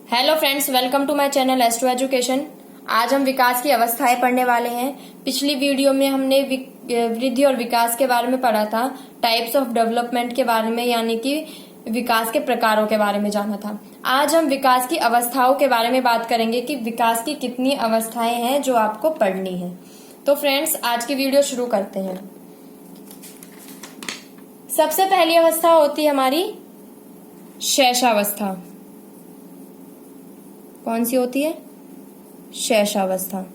Hello friends, welcome to my channel astro education. आज हम विकास की अवस्थाएं पढ़ने वाले हैं। पिछली वीडियो में हमने वृद्धि और विकास के बारे में पढ़ा था, टाइप्स ऑफ डेवलपमेंट के बारे में, यानी कि विकास के प्रकारों के बारे में जाना था। आज हम विकास की अवस्थाओं के बारे में बात करेंगे कि विकास की कितनी अवस्थाएं हैं जो आपको पढ़नी है। तो फ्रेंड्स, आज की वीडियो शुरू करते हैं। सबसे पहली अवस्था होती है हमारी शैशवावस्था। कौन सी होती है? शैशवावस्था,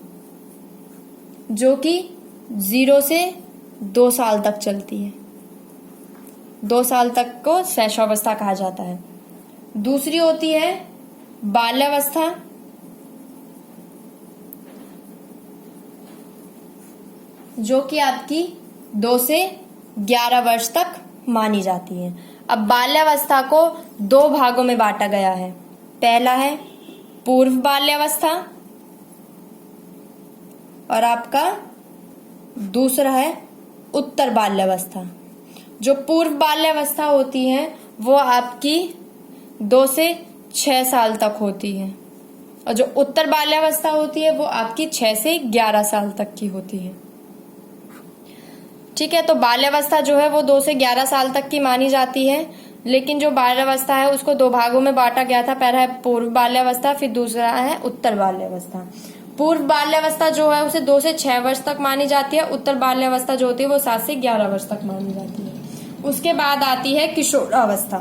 जो कि 0 से 2 साल तक चलती है। 2 साल तक को शैशवावस्था कहा जाता है। दूसरी होती है बाल्यावस्था, जो कि आपकी 2 से 11 वर्ष तक मानी जाती है। अब बाल्यावस्था को 2 भागों में बांटा गया है। पहला है पूर्व बाल्यावस्था और आपका दूसरा है उत्तर बाल्यावस्था। जो पूर्व बाल्यावस्था होती है वो आपकी 2 से 6 साल तक होती है और जो उत्तर बाल्यावस्था होती है वो आपकी 6 से 11 साल तक की होती है। ठीक है, तो बाल्यावस्था जो है वो 2 से 11 साल तक की मानी जाती है, लेकिन जो बाल्यावस्था है उसको 2 भागों में बांटा गया था। पहला है पूर्व बाल्यावस्था, फिर दूसरा है उत्तर बाल्यावस्था। पूर्व बाल्यावस्था जो है उसे 2 से 6 वर्ष तक मानी जाती है। उत्तर बाल्यावस्था जो होती है वो 7 से 11 वर्ष तक मानी जाती है। उसके बाद आती है किशोरावस्था।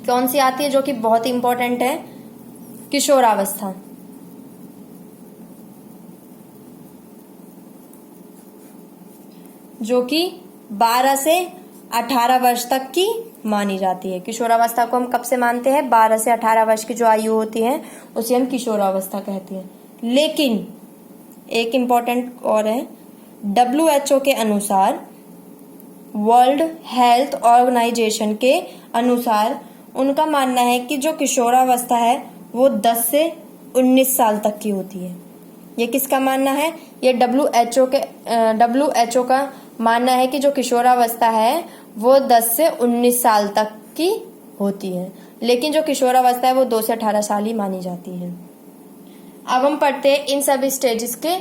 कौन सी आती है? जो कि बहुत इंपॉर्टेंट है, किशोरावस्था। जो कि 12 से 18 वर्ष तक की मानी जाती है। किशोरावस्था को हम कब से मानते हैं? 12 से 18 वर्ष की जो आयु होती है उसे हम किशोरावस्था कहते हैं। लेकिन एक इम्पॉर्टेंट और है, WHO के अनुसार, वर्ल्ड हेल्थ ऑर्गेनाइजेशन के अनुसार उनका मानना है कि जो किशोरावस्था है वो 10 से 19 साल तक की होती है। ये किसका मानना है? ये WHO का मानना है कि जो किशोरावस्था है वो 10 से 19 साल तक की होती है, लेकिन जो किशोरावस्था है वो 2 से 18 साल ही मानी जाती है। अब हम पढ़ते हैं इन सभी स्टेजेस के।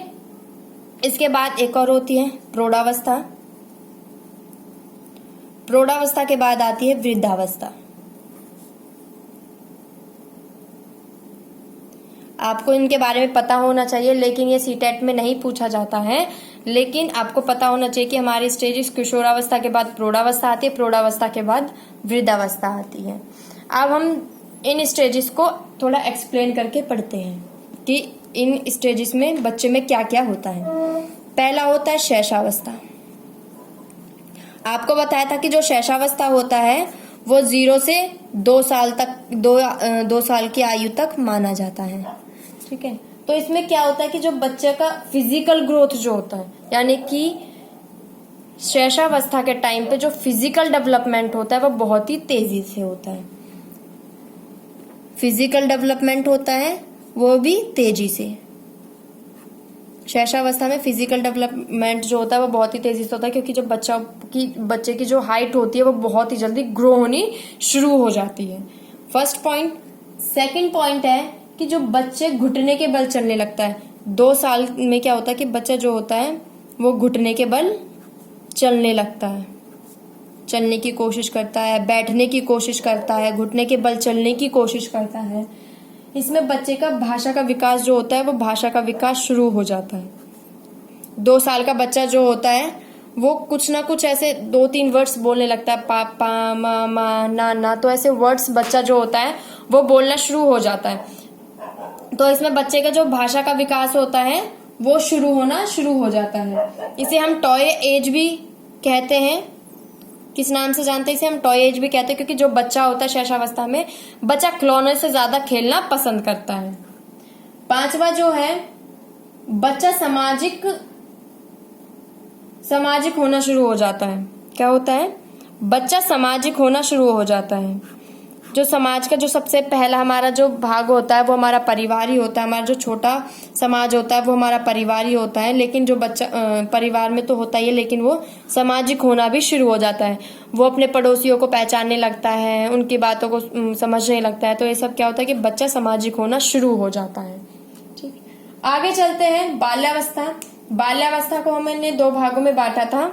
इसके बाद एक और होती है प्रौढ़ावस्था। प्रौढ़ावस्था के बाद आती है वृद्धावस्था। आपको इनके बारे में पता होना चाहिए, लेकिन ये सीटेट में नहीं पूछा जाता है। लेकिन आपको पता होना चाहिए कि हमारी स्टेजेस किशोरावस्था के बाद प्रौढ़ावस्था आती है, प्रौढ़ावस्था के बाद वृद्धावस्था आती है। अब हम इन स्टेजेस को थोड़ा एक्सप्लेन करके पढ़ते हैं कि इन स्टेजेस में बच्चे में क्या क्या होता है। पहला होता है शैशवावस्था। आपको बताया था कि जो शैशवावस्था होता है वो 0 से 2 साल तक 2 साल की आयु तक माना जाता है। ठीक है, तो इसमें क्या होता है कि जो बच्चे का फिजिकल ग्रोथ जो होता है, यानी कि शैशवावस्था के टाइम पे जो फिजिकल डेवलपमेंट होता है वो बहुत ही तेजी से होता है। फिजिकल डेवलपमेंट होता है वो भी तेजी से। शैशवावस्था में फिजिकल डेवलपमेंट जो होता है वो बहुत ही तेजी से होता है, क्योंकि जब बच्चे की जो हाइट होती है वो बहुत ही जल्दी ग्रो होनी शुरू हो जाती है। First point. सेकंड पॉइंट है कि जो बच्चे घुटने के बल चलने लगता है। 2 साल में क्या होता है कि बच्चा जो होता है वो घुटने के बल चलने लगता है, चलने की कोशिश करता है, बैठने की कोशिश करता है, घुटने के बल चलने की कोशिश करता है। इसमें बच्चे का भाषा का विकास जो होता है वो भाषा का विकास शुरू हो जाता है। 2 साल का बच्चा जो होता है वो कुछ ना कुछ ऐसे 2-3 वर्ड्स बोलने लगता है, पापा, मामा, नाना। तो ऐसे वर्ड्स बच्चा जो होता है वो बोलना शुरू हो जाता है। तो इसमें बच्चे का जो भाषा का विकास होता है वो शुरू हो जाता है। इसे हम टॉय एज भी कहते हैं। किस नाम से जानते हैं इसे? हम टॉय एज भी कहते हैं, क्योंकि जो बच्चा होता है शैशवावस्था में, बच्चा खिलौने से ज्यादा खेलना पसंद करता है। 5वां जो है, बच्चा सामाजिक होना शुरू हो जाता है। क्या होता है? बच्चा सामाजिक होना शुरू हो जाता है। जो समाज का जो सबसे पहला हमारा जो भाग होता है वो हमारा परिवार ही होता है। हमारा जो छोटा समाज होता है वो हमारा परिवार ही होता है। लेकिन जो बच्चा परिवार में तो होता ही है, लेकिन वो सामाजिक होना भी शुरू हो जाता है। वो अपने पड़ोसियों को पहचानने लगता है, उनकी बातों को समझने लगता है। तो ये सब क्या होता है कि बच्चा सामाजिक होना शुरू हो जाता है। ठीक, आगे चलते हैं। बाल्यावस्था। बाल्यावस्था को हमने 2 भागों में बांटा था।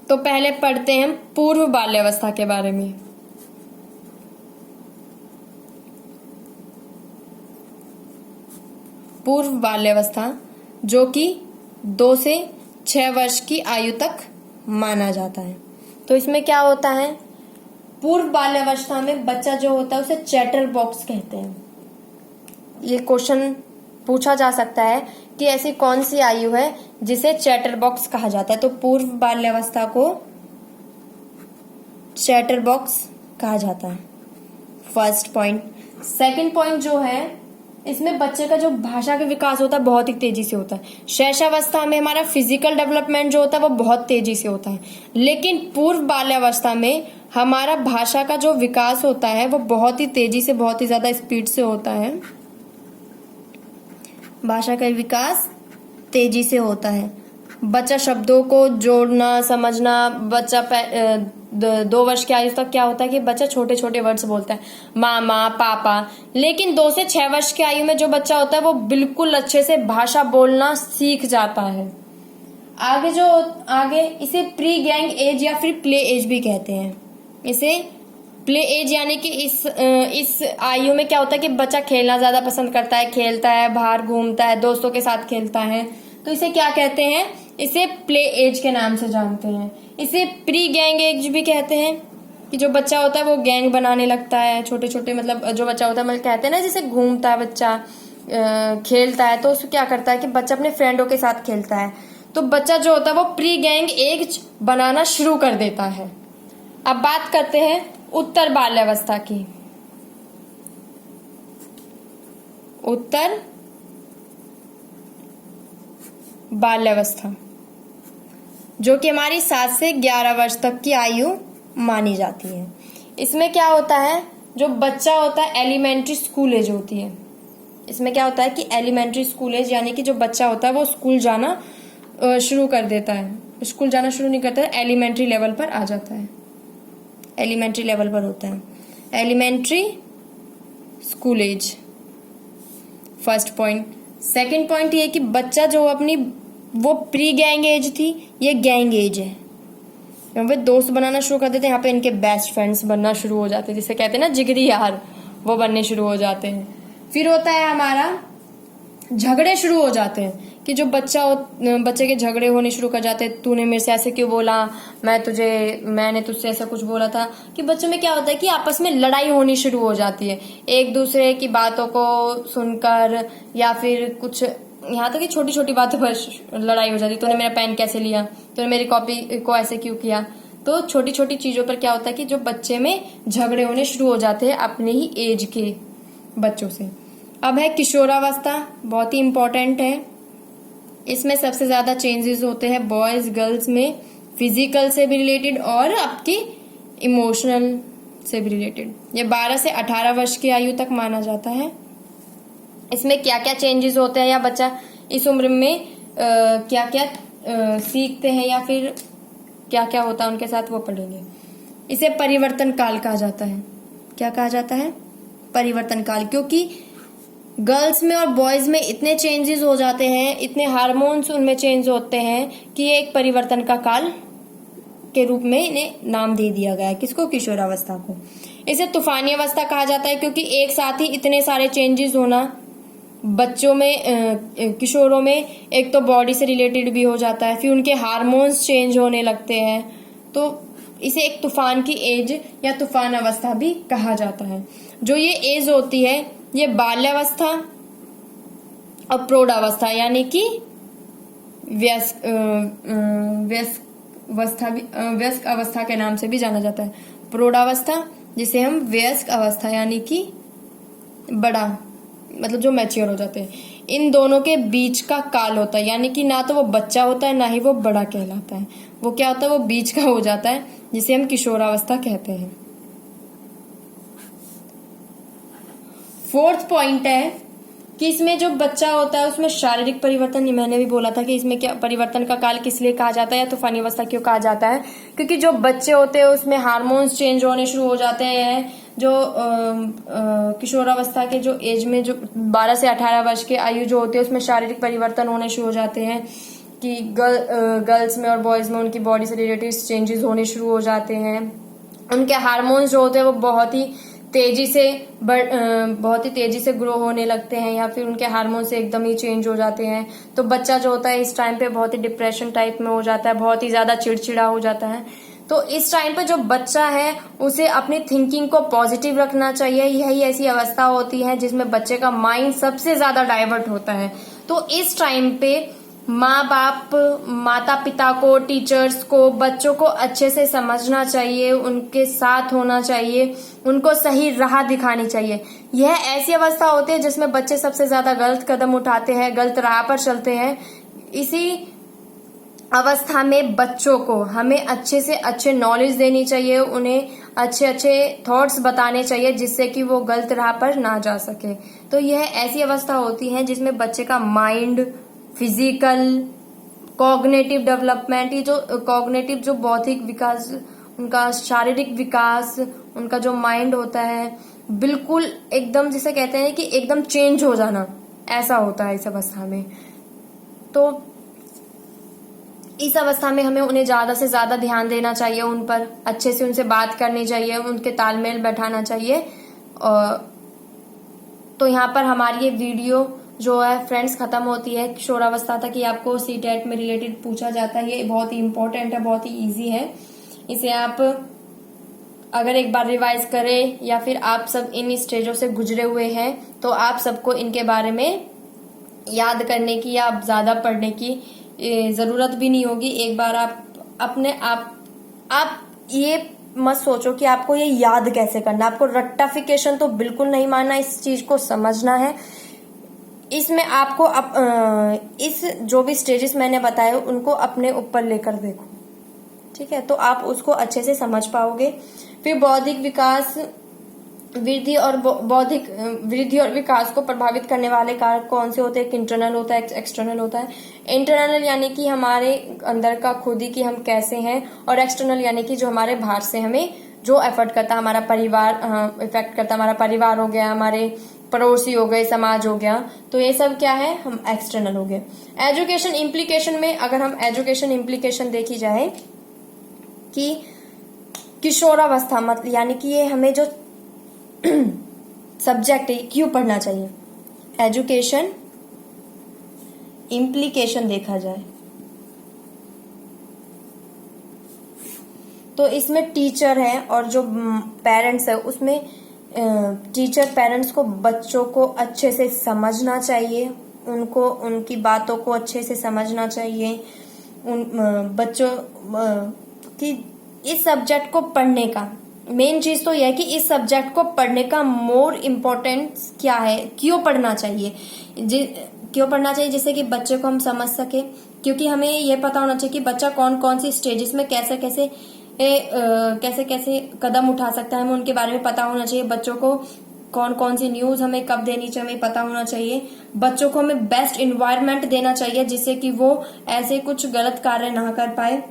तो पहले पढ़ते हैं हम पूर्व बाल्यावस्था के बारे में। पूर्व बाल्यावस्था जो कि 2 से 6 वर्ष की आयु तक माना जाता है। तो इसमें क्या होता है, पूर्व बाल्यावस्था में बच्चा जो होता है उसे चैटर बॉक्स कहते हैं। ये क्वेश्चन पूछा जा सकता है कि ऐसी कौन सी आयु है जिसे चैटर बॉक्स कहा जाता है। तो पूर्व बाल्यावस्था को चैटर बॉक्स कहा जाता है, फर्स्ट पॉइंट। सेकंड पॉइंट जो है, इसमें बच्चे का जो भाषा का विकास होता है बहुत ही तेजी से होता है। शैशवावस्था में हमारा फिजिकल डेवलपमेंट जो होता है वो बहुत तेजी से होता है। लेकिन पूर्व बाल्यावस्था में हमारा भाषा का जो विकास होता है वो बहुत ही तेजी से, बहुत ही ज्यादा स्पीड से होता है। भाषा का विकास तेजी से होता है। बच्चा शब्दों को जोड़ना, समझना, बच्चा 2 वर्ष की आयु तक क्या होता है कि बच्चा छोटे छोटे वर्ड्स बोलता है, मामा, पापा। लेकिन 2 से 6 वर्ष की आयु में जो बच्चा होता है वो बिल्कुल अच्छे से भाषा बोलना सीख जाता है। आगे इसे प्री गैंग एज या फिर प्ले एज भी कहते हैं। इसे प्ले एज यानी कि इस आयु में क्या होता है कि बच्चा खेलना ज्यादा पसंद करता है, खेलता है, बाहर घूमता है, दोस्तों के साथ खेलता है। तो इसे क्या कहते हैं, इसे प्ले एज के नाम से जानते हैं। इसे प्री गैंग एज भी कहते हैं कि जो बच्चा होता है वो गैंग बनाने लगता है, छोटे छोटे, मतलब जो बच्चा होता है, मतलब कहते हैं ना जैसे घूमता है बच्चा, खेलता है, तो उसको क्या करता है कि बच्चा अपने फ्रेंडों के साथ खेलता है। तो बच्चा जो होता है वो प्री गैंग एज बनाना शुरू कर देता है। अब बात करते हैं उत्तर बाल्यावस्था की। उत्तर बाल्यावस्था जो कि हमारी 7 से 11 वर्ष तक की आयु मानी जाती है। इसमें क्या होता है, जो बच्चा होता है एलिमेंट्री स्कूल एज होती है। इसमें क्या होता है कि एलिमेंट्री स्कूल एज यानी कि जो बच्चा होता है वो स्कूल जाना शुरू कर देता है। स्कूल जाना शुरू नहीं करता है, एलिमेंट्री लेवल पर आ जाता है, एलिमेंट्री लेवल पर होता है। Elementary school age, first point. Second point ये कि बच्चा जो अपनी वो प्री गैंग एज थी, ये गैंग एज है। यहाँ पे दोस्त बनाना शुरू कर देते हैं, यहाँ पे इनके बेस्ट फ्रेंड्स बनना शुरू हो जाते हैं, जिसे कहते हैं ना जिगरी यार, वो बनने शुरू हो जाते हैं। फिर होता है हमारा झगड़े शुरू हो जाते हैं कि जो बच्चे के झगड़े होने शुरू कर जाते हैं। तूने मेरे से ऐसे क्यों बोला, मैंने तुझसे ऐसा कुछ बोला था। कि बच्चों में क्या होता है कि आपस में लड़ाई होनी शुरू हो जाती है, एक दूसरे की बातों को सुनकर, या फिर कुछ यहाँ तक कि छोटी छोटी बातों पर लड़ाई हो जाती है। तूने मेरा पेन कैसे लिया, तूने मेरी कॉपी को ऐसे क्यों किया। तो छोटी छोटी चीजों पर क्या होता है कि जो बच्चे में झगड़े होने शुरू हो जाते हैं अपने ही एज के बच्चों से। अब है किशोरावस्था, बहुत ही इंपॉर्टेंट है। इसमें सबसे ज्यादा चेंजेस होते हैं बॉयज गर्ल्स में, फिजिकल से भी रिलेटेड और आपकी इमोशनल से भी रिलेटेड। ये 12 से 18 वर्ष की आयु तक माना जाता है। इसमें क्या क्या चेंजेस होते हैं या बच्चा इस उम्र में क्या क्या सीखते हैं या फिर क्या क्या होता है उनके साथ, वो पढ़ेंगे। इसे परिवर्तन काल कहा जाता है। क्या कहा जाता है, परिवर्तन काल, क्योंकि गर्ल्स में और बॉयज में इतने चेंजेस हो जाते हैं, इतने हार्मोन्स उनमें चेंज होते हैं कि ये एक परिवर्तन का काल के रूप में इन्हें नाम दे दिया गया है। किसको, किशोरावस्था को। इसे तूफानी अवस्था कहा जाता है क्योंकि एक साथ ही इतने सारे चेंजेस होना बच्चों में, किशोरों में, एक तो बॉडी से रिलेटेड भी हो जाता है, फिर उनके हार्मोन्स चेंज होने लगते हैं। तो इसे एक तूफान की एज या तूफान अवस्था भी कहा जाता है। जो ये एज होती है ये बाल्यावस्था और प्रौढ़ावस्था यानी कि वयस्क अवस्था के नाम से भी जाना जाता है। प्रौढ़ावस्था जिसे हम वयस्क अवस्था यानी कि बड़ा, मतलब जो मैच्योर हो जाते हैं, इन दोनों के बीच का काल होता है। यानी कि ना तो वो बच्चा होता है ना ही वो बड़ा कहलाता है, वो क्या होता है, वो बीच का हो जाता है, जिसे हम किशोरावस्था कहते हैं। फोर्थ पॉइंट है कि इसमें जो बच्चा होता है उसमें शारीरिक परिवर्तन, मैंने भी बोला था कि इसमें क्या परिवर्तन का काल किस लिए कहा जाता है या तूफानी अवस्था क्यों कहा जाता है, क्योंकि जो बच्चे होते हैं उसमें हार्मोन्स चेंज होने शुरू हो जाते हैं। जो किशोरावस्था के जो एज में जो 12 से 18 वर्ष के आयु जो होती है उसमें शारीरिक परिवर्तन होने शुरू हो जाते हैं कि गर्ल्स में और बॉयज में उनकी बॉडी से रिलेटेड चेंजेस होने शुरू हो जाते हैं। उनके हार्मोन्स जो होते हैं वो बहुत ही तेजी से ग्रो होने लगते हैं या फिर उनके हार्मोन से एकदम ही चेंज हो जाते हैं। तो बच्चा जो होता है इस टाइम पे बहुत ही डिप्रेशन टाइप में हो जाता है, बहुत ही ज्यादा चिड़चिड़ा हो जाता है। तो इस टाइम पे जो बच्चा है उसे अपनी थिंकिंग को पॉजिटिव रखना चाहिए। यही ऐसी अवस्था होती है जिसमें बच्चे का माइंड सबसे ज्यादा डाइवर्ट होता है। तो इस टाइम पे माँ बाप, माता पिता को, टीचर्स को बच्चों को अच्छे से समझना चाहिए, उनके साथ होना चाहिए, उनको सही राह दिखानी चाहिए। यह ऐसी अवस्था होती है जिसमें बच्चे सबसे ज्यादा गलत कदम उठाते हैं, गलत राह पर चलते हैं। इसी अवस्था में बच्चों को हमें अच्छे से अच्छे नॉलेज देनी चाहिए, उन्हें अच्छे अच्छे थॉट्स बताने चाहिए जिससे कि वो गलत राह पर ना जा सके। तो यह ऐसी अवस्था होती है जिसमें बच्चे का माइंड, फिजिकल, कॉग्निटिव डेवलपमेंट, ये जो कॉग्निटिव जो बौद्धिक विकास, उनका शारीरिक विकास, उनका जो माइंड होता है बिल्कुल एकदम जिसे कहते हैं कि एकदम चेंज हो जाना, ऐसा होता है इस अवस्था में। तो इस अवस्था में हमें उन्हें ज्यादा से ज्यादा ध्यान देना चाहिए, उन पर अच्छे से उनसे बात करनी चाहिए, उनके तालमेल बैठाना चाहिए। तो यहाँ पर हमारी ये वीडियो जो है फ्रेंड्स खत्म होती है। किशोरावस्था तक ही आपको सीटेट में रिलेटेड पूछा जाता है, ये बहुत ही इंपॉर्टेंट है, बहुत ही इजी है। इसे आप अगर एक बार रिवाइज करें या फिर आप सब इन स्टेजों से गुजरे हुए हैं तो आप सबको इनके बारे में याद करने की या ज्यादा पढ़ने की जरूरत भी नहीं होगी। एक बार आप ये मत सोचो कि आपको ये याद कैसे करना, आपको रट्टाफिकेशन तो बिल्कुल नहीं मानना, इस चीज को समझना है। इसमें आपको इस जो भी स्टेजेस मैंने बताए उनको अपने ऊपर लेकर देखो, ठीक है, तो आप उसको अच्छे से समझ पाओगे। फिर बौद्धिक विकास, वृद्धि और विकास को प्रभावित करने वाले कारक कौन से होते हैं? इंटरनल होता है, एक्सटर्नल होता है। इंटरनल यानी कि हमारे अंदर का खुद ही कि हम कैसे हैं, और एक्सटर्नल यानी कि जो हमारे बाहर से हमें जो एफर्ट करता है, हमारा परिवार इफेक्ट करता है, हमारा परिवार हो गया, हमारे पड़ोसी हो गए, समाज हो गया, तो ये सब क्या है, हम एक्सटर्नल हो गए। एजुकेशन इम्प्लीकेशन में अगर हम एजुकेशन इम्प्लीकेशन देखी जाए कि किशोरावस्था मतलब यानी कि ये हमें जो सब्जेक्ट है क्यों पढ़ना चाहिए, एजुकेशन इम्प्लीकेशन देखा जाए तो इसमें टीचर है और जो पेरेंट्स है उसमें टीचर पेरेंट्स को बच्चों को अच्छे से समझना चाहिए, उनको उनकी बातों को अच्छे से समझना चाहिए। उन बच्चों की इस सब्जेक्ट को पढ़ने का मेन चीज तो यह है कि इस सब्जेक्ट को पढ़ने का मोर इम्पोर्टेंस क्या है, क्यों पढ़ना चाहिए, क्यों पढ़ना चाहिए, जिससे कि बच्चे को हम समझ सके। क्योंकि हमें यह पता होना चाहिए कि बच्चा कौन कौन सी स्टेजेस में कैसे कैसे कदम उठा सकता है, हमें उनके बारे में पता होना चाहिए। बच्चों को कौन कौन सी न्यूज हमें कब देनी चाहिए हमें पता होना चाहिए। बच्चों को हमें बेस्ट इन्वायरमेंट देना चाहिए जिससे कि वो ऐसे कुछ गलत कार्य ना कर पाए।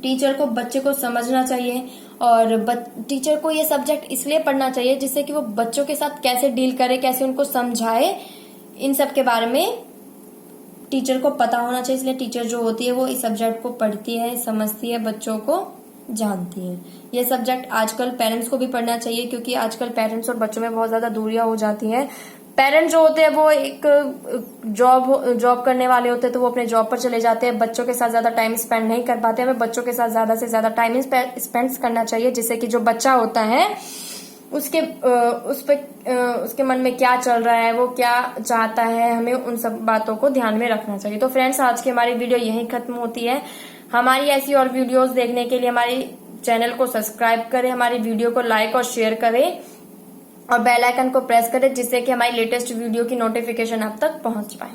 टीचर को बच्चे को समझना चाहिए और टीचर को ये सब्जेक्ट इसलिए पढ़ना चाहिए जिससे कि वो बच्चों के साथ कैसे डील करे, कैसे उनको समझाए, इन सब के बारे में टीचर को पता होना चाहिए। इसलिए टीचर जो होती है वो इस सब्जेक्ट को पढ़ती है, समझती है, बच्चों को जानती है। ये सब्जेक्ट आजकल पेरेंट्स को भी पढ़ना चाहिए क्योंकि आजकल पेरेंट्स और बच्चों में बहुत ज्यादा दूरियां हो जाती हैं। पेरेंट्स जो होते हैं वो एक जॉब करने वाले होते हैं तो वो अपने जॉब पर चले जाते हैं, बच्चों के साथ ज्यादा टाइम स्पेंड नहीं कर पाते। हमें बच्चों के साथ ज्यादा से ज्यादा टाइम स्पेंड करना चाहिए जिससे कि जो बच्चा होता है उसके मन में क्या चल रहा है, वो क्या चाहता है, हमें उन सब बातों को ध्यान में रखना चाहिए। तो फ्रेंड्स, आज की हमारी वीडियो यहीं खत्म होती है। हमारी ऐसी और वीडियोस देखने के लिए हमारे चैनल को सब्सक्राइब करें, हमारी वीडियो को लाइक और शेयर करें और बेल आइकन को प्रेस करें जिससे कि हमारी लेटेस्ट वीडियो की नोटिफिकेशन आप तक पहुंच पाए।